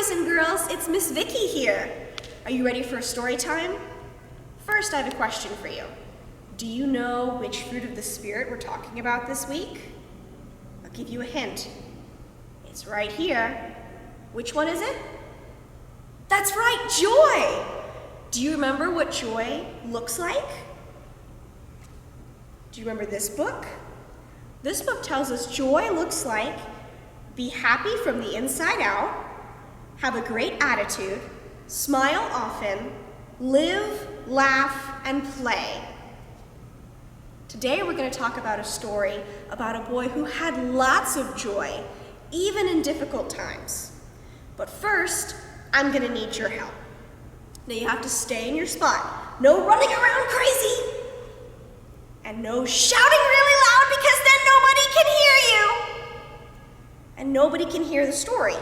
boys and girls, it's Miss Vicki here. Are you ready for a story time? First, I have a question for you. Do you know which fruit of the Spirit we're talking about this week? I'll give you a hint. It's right here. Which one is it? That's right, joy! Do you remember what joy looks like? Do you remember this book? This book tells us joy looks like be happy from the inside out, have a great attitude, smile often, live, laugh, and play. Today we're going to talk about a story about a boy who had lots of joy, even in difficult times. But first, I'm going to need your help. Now you have to stay in your spot. No running around crazy. And no shouting really loud because then nobody can hear you. And nobody can hear the story.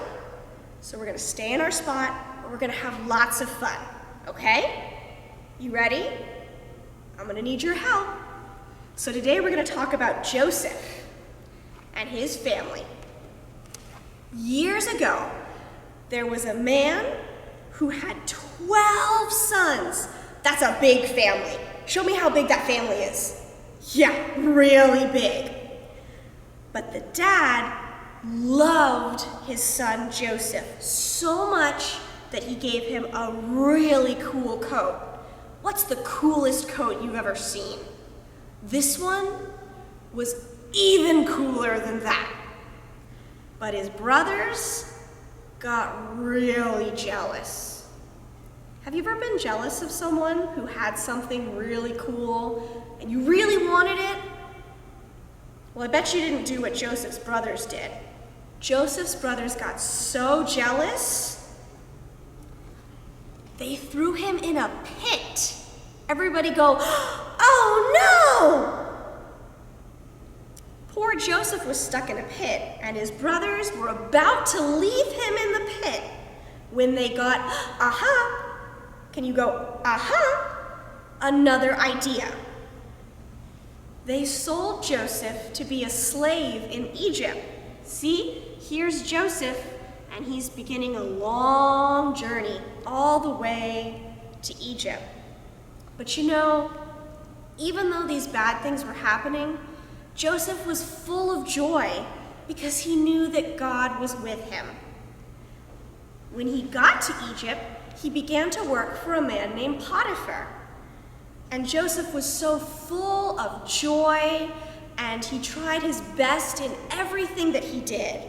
So we're going to stay in our spot and we're going to have lots of fun. Okay? You ready? I'm going to need your help. So today we're going to talk about Joseph and his family. Years ago, there was a man who had 12 sons. That's a big family. Show me how big that family is. Yeah, really big. But the dad loved his son Joseph so much that he gave him a really cool coat. What's the coolest coat you've ever seen? This one was even cooler than that. But his brothers got really jealous. Have you ever been jealous of someone who had something really cool and you really wanted it? Well, I bet you didn't do what Joseph's brothers did. Joseph's brothers got so jealous, they threw him in a pit. Everybody go, oh no! Poor Joseph was stuck in a pit, and his brothers were about to leave him in the pit when they got, aha! Can you go, aha? Another idea. They sold Joseph to be a slave in Egypt. See, here's Joseph, and he's beginning a long journey all the way to Egypt. But you know, even though these bad things were happening, Joseph was full of joy because he knew that God was with him. When he got to Egypt, he began to work for a man named Potiphar. And Joseph was so full of joy, and he tried his best in everything that he did.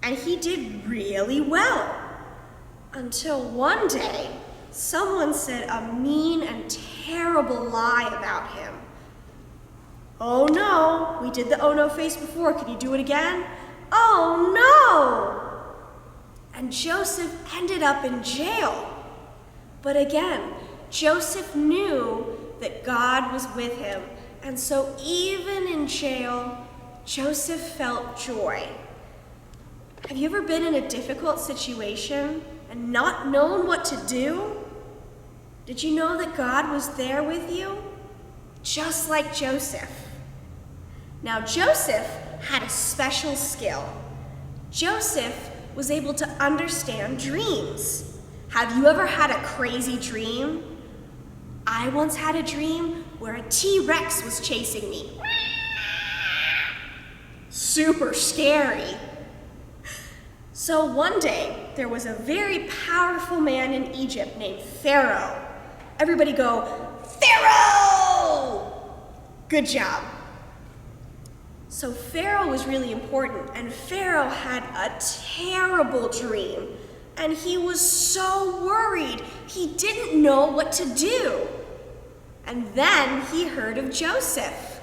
And he did really well. Until one day, someone said a mean and terrible lie about him. Oh no, we did the oh no face before. Can you do it again? Oh no! And Joseph ended up in jail. But again, Joseph knew that God was with him. And so even in jail, Joseph felt joy. Have you ever been in a difficult situation and not known what to do? Did you know that God was there with you? Just like Joseph. Now, Joseph had a special skill. Joseph was able to understand dreams. Have you ever had a crazy dream? I once had a dream where a T-Rex was chasing me. Super scary. So one day, there was a very powerful man in Egypt named Pharaoh. Everybody go, Pharaoh! Good job. So Pharaoh was really important, and Pharaoh had a terrible dream, and he was so worried, he didn't know what to do. And then he heard of Joseph.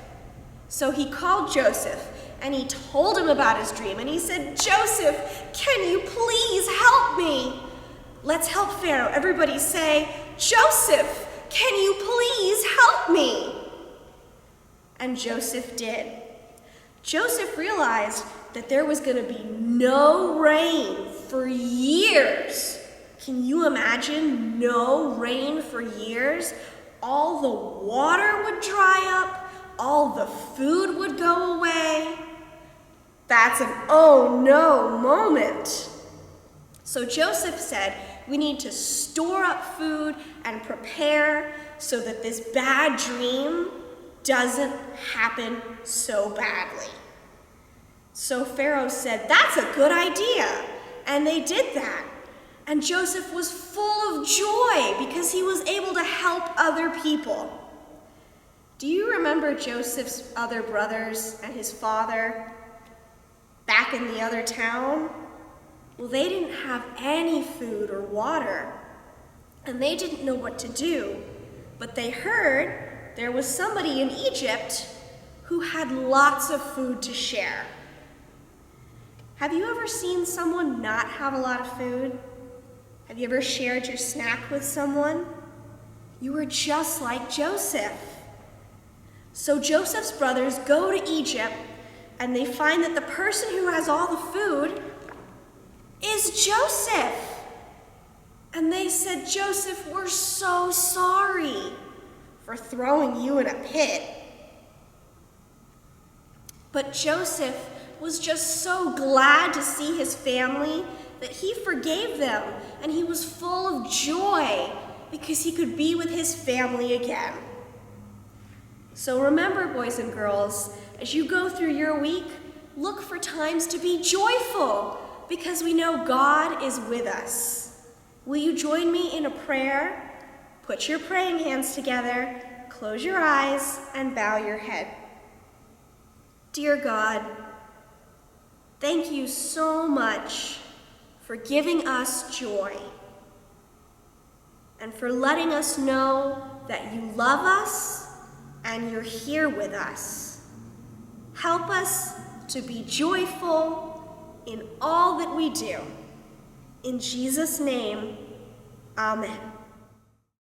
So he called Joseph, and he told him about his dream, and he said, Joseph, can you please help me? Let's help Pharaoh. Everybody say, Joseph, can you please help me? And Joseph did. Joseph realized that there was going to be no rain for years. Can you imagine no rain for years? All the water would dry up, all the food would go away. That's an oh no moment. So Joseph said, we need to store up food and prepare so that this bad dream doesn't happen so badly. So Pharaoh said, that's a good idea. And they did that. And Joseph was full of joy because he was able to help other people. Do you remember Joseph's other brothers and his father back in the other town? Well, they didn't have any food or water, and they didn't know what to do. But they heard there was somebody in Egypt who had lots of food to share. Have you ever seen someone not have a lot of food? Have you ever shared your snack with someone? You were just like Joseph. So Joseph's brothers go to Egypt, and they find that the person who has all the food is Joseph. And they said, Joseph, we're so sorry for throwing you in a pit. But Joseph was just so glad to see his family that he forgave them, and he was full of joy because he could be with his family again. So remember, boys and girls, as you go through your week, look for times to be joyful because we know God is with us. Will you join me in a prayer? Put your praying hands together, close your eyes, and bow your head. Dear God, thank you so much for giving us joy and for letting us know that you love us and you're here with us. Help us to be joyful in all that we do. In Jesus' name, amen.